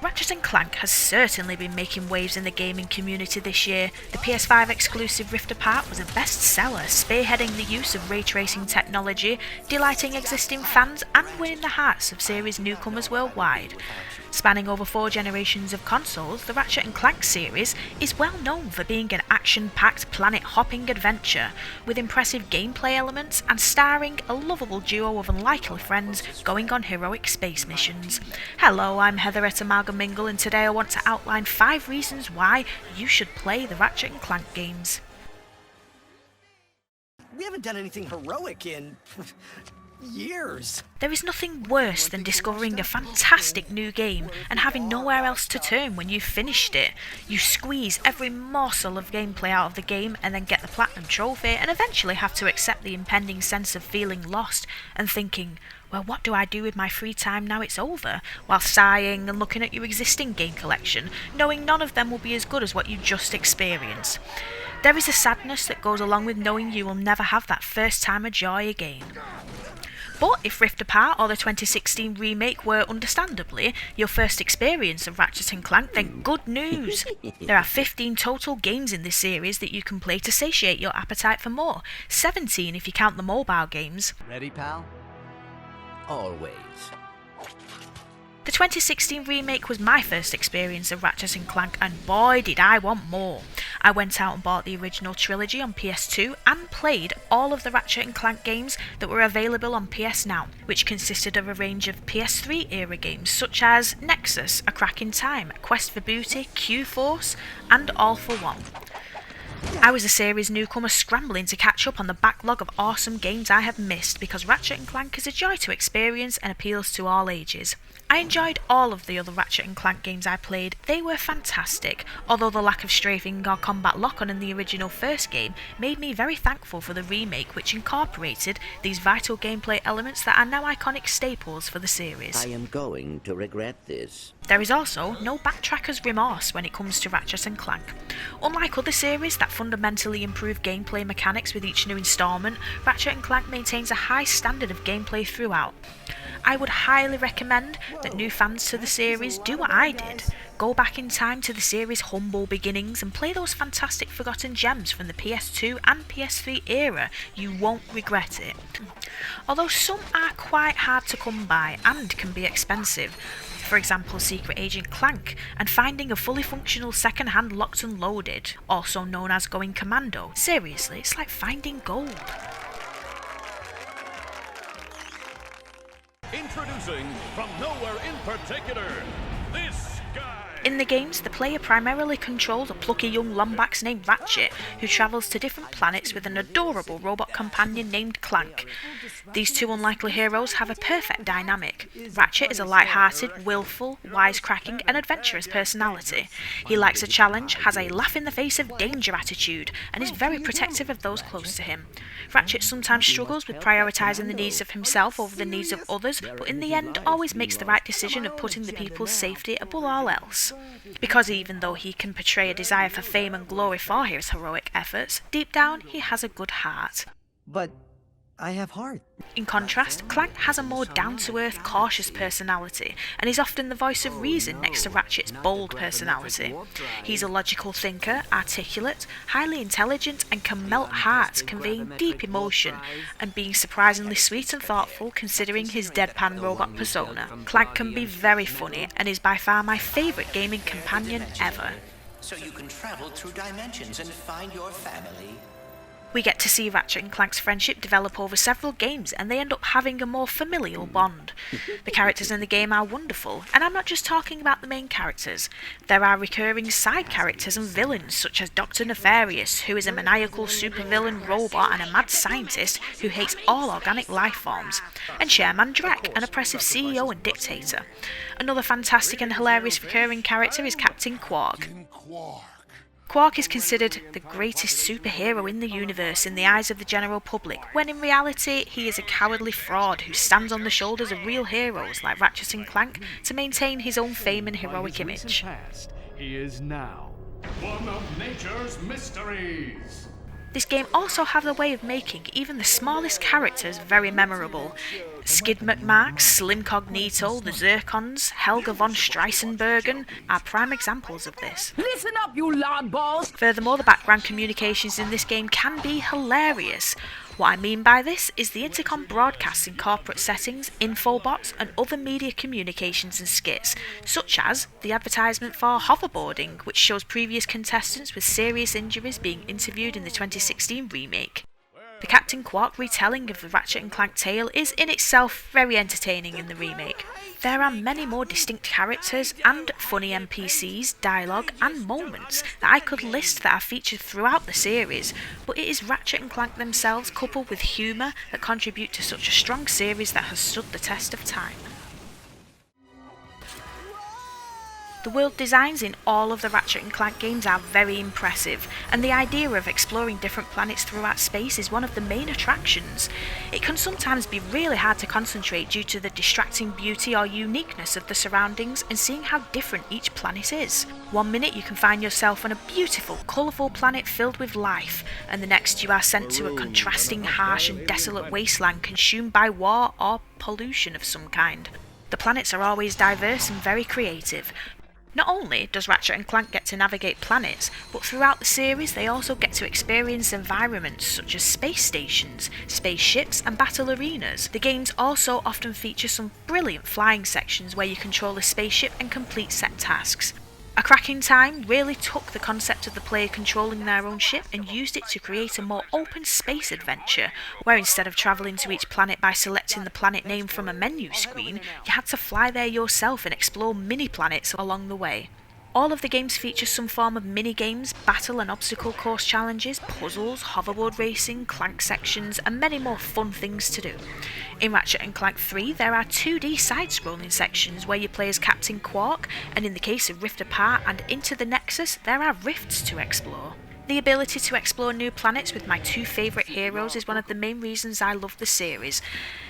Ratchet Clank has certainly been making waves in the gaming community this year. The PS5 exclusive Rift Apart was a bestseller, spearheading the use of ray tracing technology, delighting existing fans and winning the hearts of series newcomers worldwide. Spanning over 4 generations of consoles, the Ratchet Clank series is well known for being an action-packed planet-hopping adventure, with impressive gameplay elements and starring a lovable duo of unlikely friends going on heroic space missions. Hello, I'm Heather at Amalgamingle, and today I want to outline 5 reasons why you should play the Ratchet Clank games. We haven't done anything heroic in years. There is nothing worse than discovering a fantastic new game and having nowhere else to turn when you've finished it. You squeeze every morsel of gameplay out of the game and then get the platinum trophy and eventually have to accept the impending sense of feeling lost and thinking, well, what do I do with my free time now it's over? While sighing and looking at your existing game collection, knowing none of them will be as good as what you just experienced. There is a sadness that goes along with knowing you will never have that first time of joy again. But if Rift Apart or the 2016 remake were, understandably, your first experience of Ratchet & Clank, then good news! There are 15 total games in this series that you can play to satiate your appetite for more, 17 if you count the mobile games. Ready, pal? Always. The 2016 remake was my first experience of Ratchet & Clank, and boy did I want more. I went out and bought the original trilogy on PS2 and played all of the Ratchet & Clank games that were available on PS Now, which consisted of a range of PS3 era games such as Nexus, A Crack in Time, Quest for Booty, Q-Force and All for One. I was a series newcomer scrambling to catch up on the backlog of awesome games I have missed because Ratchet & Clank is a joy to experience and appeals to all ages. I enjoyed all of the other Ratchet & Clank games I played. They were fantastic, although the lack of strafing or combat lock-on in the original first game made me very thankful for the remake, which incorporated these vital gameplay elements that are now iconic staples for the series. I am going to regret this. There is also no backtracker's remorse when it comes to Ratchet & Clank. Unlike other series that fundamentally improve gameplay mechanics with each new installment, Ratchet & Clank maintains a high standard of gameplay throughout. I would highly recommend that new fans to the series do what I did. Go back in time to the series' humble beginnings and play those fantastic forgotten gems from the PS2 and PS3 era. You won't regret it. Although some are quite hard to come by and can be expensive. For example, Secret Agent Clank, and finding a fully functional second-hand Locked and Loaded, also known as Going Commando. Seriously, it's like finding gold. Introducing from nowhere in particular, this guy. In the games, the player primarily controls a plucky young Lombax named Ratchet, who travels to different planets with an adorable robot companion named Clank. These two unlikely heroes have a perfect dynamic. Ratchet is a light-hearted, willful, wisecracking and adventurous personality. He likes a challenge, has a laugh-in-the-face-of danger attitude, and is very protective of those close to him. Ratchet sometimes struggles with prioritising the needs of himself over the needs of others, but in the end always makes the right decision of putting the people's safety above all else. Because even though he can portray a desire for fame and glory for his heroic efforts, deep down he has a good heart. But I have heart. In contrast, Clank has a more down-to-earth, cautious personality, and is often the voice of reason next to Ratchet's bold personality. He's a logical thinker, articulate, highly intelligent, and can melt hearts, conveying deep emotion, and being surprisingly sweet and thoughtful considering his deadpan robot persona. Clank can be very funny, and is by far my favourite gaming companion ever. So you can travel through dimensions and find your family. We get to see Ratchet and Clank's friendship develop over several games, and they end up having a more familial bond. The characters in the game are wonderful, and I'm not just talking about the main characters. There are recurring side characters and villains, such as Dr. Nefarious, who is a maniacal supervillain robot and a mad scientist who hates all organic life forms, and Chairman Drek, an oppressive CEO and dictator. Another fantastic and hilarious recurring character is Captain Quark. Quark is considered the greatest superhero in the universe in the eyes of the general public, when in reality he is a cowardly fraud who stands on the shoulders of real heroes like Ratchet and Clank to maintain his own fame and heroic image. He is now one of nature's mysteries. This game also has a way of making even the smallest characters very memorable. Skid McMark, Slim Cognito, the Zircons, Helga von Streissenbergen are prime examples of this. Listen up, you loud balls! Furthermore, the background communications in this game can be hilarious. What I mean by this is the intercom broadcasts in corporate settings, infobots and other media communications and skits, such as the advertisement for hoverboarding, which shows previous contestants with serious injuries being interviewed in the 2016 remake. The Captain Quark retelling of the Ratchet & Clank tale is in itself very entertaining in the remake. There are many more distinct characters and funny NPCs, dialogue and moments that I could list that are featured throughout the series, but it is Ratchet & Clank themselves coupled with humour that contribute to such a strong series that has stood the test of time. The world designs in all of the Ratchet & Clank games are very impressive, and the idea of exploring different planets throughout space is one of the main attractions. It can sometimes be really hard to concentrate due to the distracting beauty or uniqueness of the surroundings and seeing how different each planet is. One minute you can find yourself on a beautiful, colourful planet filled with life, and the next you are sent to a contrasting, harsh and desolate wasteland consumed by war or pollution of some kind. The planets are always diverse and very creative. Not only does Ratchet & Clank get to navigate planets, but throughout the series they also get to experience environments such as space stations, spaceships and battle arenas. The games also often feature some brilliant flying sections where you control a spaceship and complete set tasks. A Cracking Time really took the concept of the player controlling their own ship and used it to create a more open space adventure, where instead of travelling to each planet by selecting the planet name from a menu screen, you had to fly there yourself and explore mini-planets along the way. All of the games feature some form of mini-games, battle and obstacle course challenges, puzzles, hoverboard racing, Clank sections, and many more fun things to do. In Ratchet & Clank 3, there are 2D side-scrolling sections where you play as Captain Quark, and in the case of Rift Apart and Into the Nexus, there are rifts to explore. The ability to explore new planets with my two favourite heroes is one of the main reasons I love the series.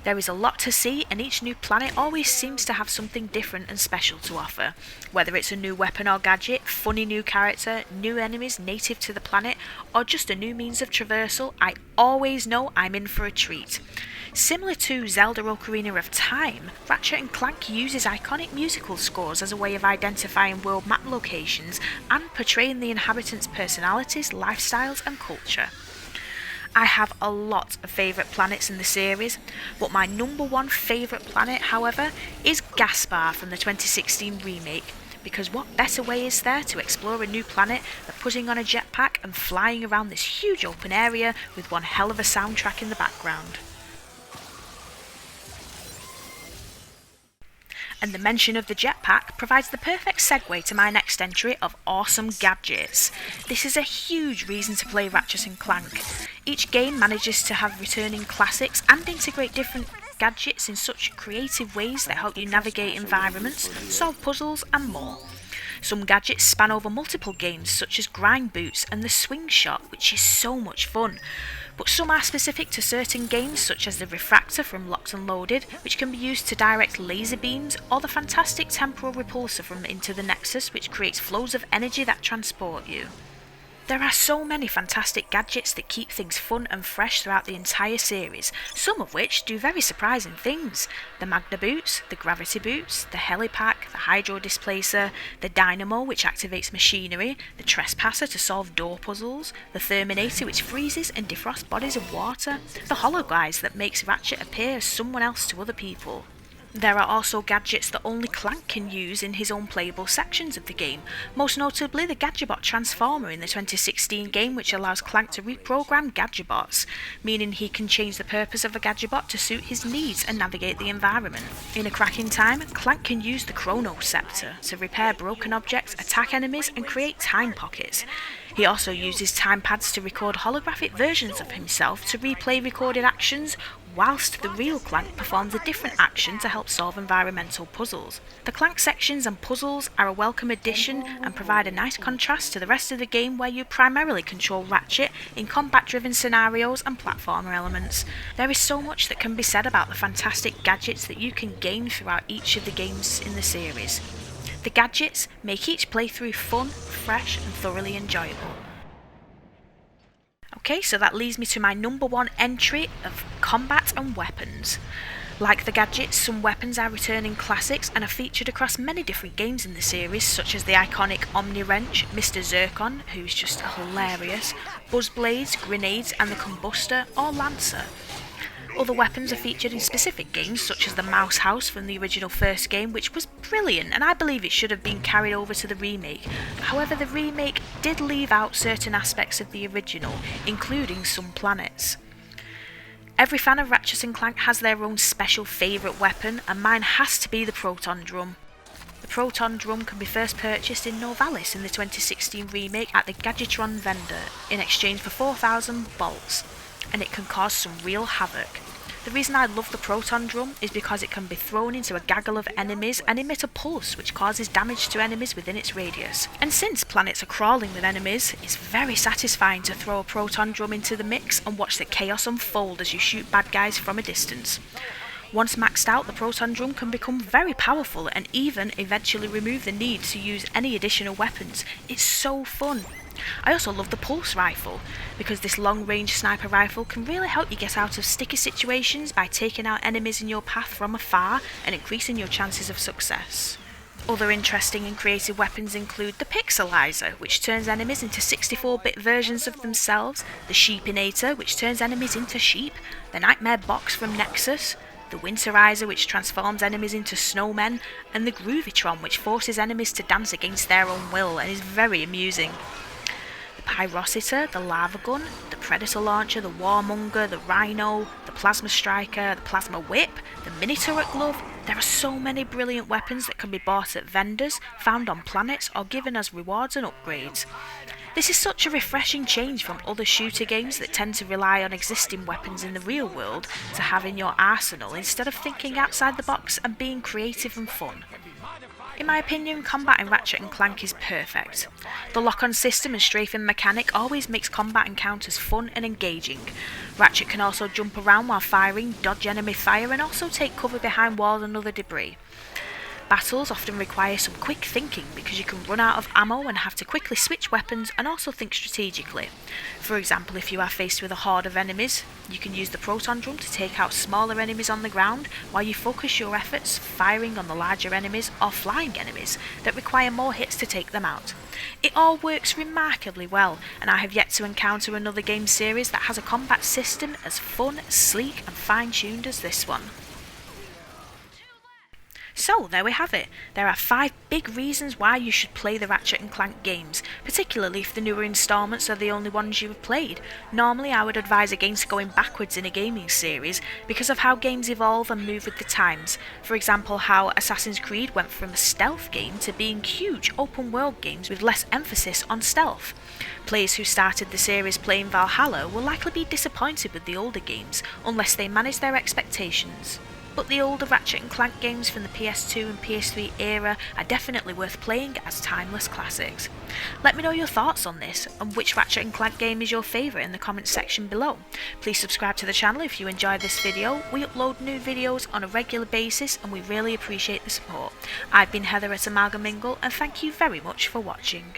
There is a lot to see, and each new planet always seems to have something different and special to offer. Whether it's a new weapon or gadget, funny new character, new enemies native to the planet, or just a new means of traversal, I always know I'm in for a treat. Similar to Zelda Ocarina of Time, Ratchet & Clank uses iconic musical scores as a way of identifying world map locations and portraying the inhabitants' personalities, lifestyles and culture. I have a lot of favourite planets in the series, but my number one favourite planet, however, is Gaspar from the 2016 remake, because what better way is there to explore a new planet than putting on a jetpack and flying around this huge open area with one hell of a soundtrack in the background. And the mention of the jetpack provides the perfect segue to my next entry of awesome gadgets. This is a huge reason to play Ratchet & Clank. Each game manages to have returning classics and integrate different gadgets in such creative ways that help you navigate environments, solve puzzles and more. Some gadgets span over multiple games such as Grind Boots and the Swing Shot, which is so much fun. But some are specific to certain games such as the Refractor from Locked and Loaded, which can be used to direct laser beams, or the fantastic Temporal Repulsor from Into the Nexus, which creates flows of energy that transport you. There are so many fantastic gadgets that keep things fun and fresh throughout the entire series, some of which do very surprising things. The Magna Boots, the Gravity Boots, the Helipack, the Hydro Displacer, the Dynamo which activates machinery, the Trespasser to solve door puzzles, the Terminator which freezes and defrosts bodies of water, the Hologuise that makes Ratchet appear as someone else to other people. There are also gadgets that only Clank can use in his own playable sections of the game, most notably the Gadgetbot Transformer in the 2016 game, which allows Clank to reprogram Gadgetbots, meaning he can change the purpose of a Gadgetbot to suit his needs and navigate the environment. In A Cracking Time, Clank can use the Chrono Scepter to repair broken objects, attack enemies and create time pockets. He also uses time pads to record holographic versions of himself to replay recorded actions, whilst the real Clank performs a different action to help solve environmental puzzles. The Clank sections and puzzles are a welcome addition and provide a nice contrast to the rest of the game, where you primarily control Ratchet in combat-driven scenarios and platformer elements. There is so much that can be said about the fantastic gadgets that you can gain throughout each of the games in the series. The gadgets make each playthrough fun, fresh and thoroughly enjoyable. Okay, so that leads me to my number one entry of combat and weapons. Like the gadgets, some weapons are returning classics and are featured across many different games in the series, such as the iconic Omni Wrench, Mr. Zircon, who's just hilarious, Buzz Blades, Grenades and the Combustor or Lancer. Other weapons are featured in specific games, such as the Mouse House from the original first game, which was brilliant and I believe it should have been carried over to the remake. However, the remake did leave out certain aspects of the original, including some planets. Every fan of Ratchet & Clank has their own special favourite weapon, and mine has to be the Proton Drum. The Proton Drum can be first purchased in Novalis in the 2016 remake at the Gadgetron vendor in exchange for 4,000 bolts, and it can cause some real havoc. The reason I love the Proton Drum is because it can be thrown into a gaggle of enemies and emit a pulse which causes damage to enemies within its radius. And since planets are crawling with enemies, it's very satisfying to throw a Proton Drum into the mix and watch the chaos unfold as you shoot bad guys from a distance. Once maxed out, the Proton Drum can become very powerful and even eventually remove the need to use any additional weapons. It's so fun. I also love the Pulse Rifle, because this long-range sniper rifle can really help you get out of sticky situations by taking out enemies in your path from afar and increasing your chances of success. Other interesting and creative weapons include the Pixelizer, which turns enemies into 64-bit versions of themselves, the Sheepinator, which turns enemies into sheep, the Nightmare Box from Nexus, the Winterizer, which transforms enemies into snowmen, and the Groovytron, which forces enemies to dance against their own will and is very amusing. The Pyrocitor, the Lava Gun, the Predator Launcher, the Warmonger, the Rhino, the Plasma Striker, the Plasma Whip, the Mini Turret Glove. There are so many brilliant weapons that can be bought at vendors, found on planets, or given as rewards and upgrades. This is such a refreshing change from other shooter games that tend to rely on existing weapons in the real world to have in your arsenal instead of thinking outside the box and being creative and fun. In my opinion, combat in Ratchet & Clank is perfect. The lock-on system and strafing mechanic always makes combat encounters fun and engaging. Ratchet can also jump around while firing, dodge enemy fire and also take cover behind walls and other debris. Battles often require some quick thinking because you can run out of ammo and have to quickly switch weapons and also think strategically. For example, if you are faced with a horde of enemies, you can use the Proton Drum to take out smaller enemies on the ground while you focus your efforts firing on the larger enemies or flying enemies that require more hits to take them out. It all works remarkably well, and I have yet to encounter another game series that has a combat system as fun, sleek and fine-tuned as this one. So, there we have it. There are 5 big reasons why you should play the Ratchet & Clank games, particularly if the newer installments are the only ones you have played. Normally I would advise against going backwards in a gaming series because of how games evolve and move with the times. For example, how Assassin's Creed went from a stealth game to being huge open world games with less emphasis on stealth. Players who started the series playing Valhalla will likely be disappointed with the older games unless they manage their expectations. But the older Ratchet & Clank games from the PS2 and PS3 era are definitely worth playing as timeless classics. Let me know your thoughts on this and which Ratchet & Clank game is your favourite in the comments section below. Please subscribe to the channel if you enjoyed this video. We upload new videos on a regular basis and we really appreciate the support. I've been Heather at Amalgamingle and thank you very much for watching.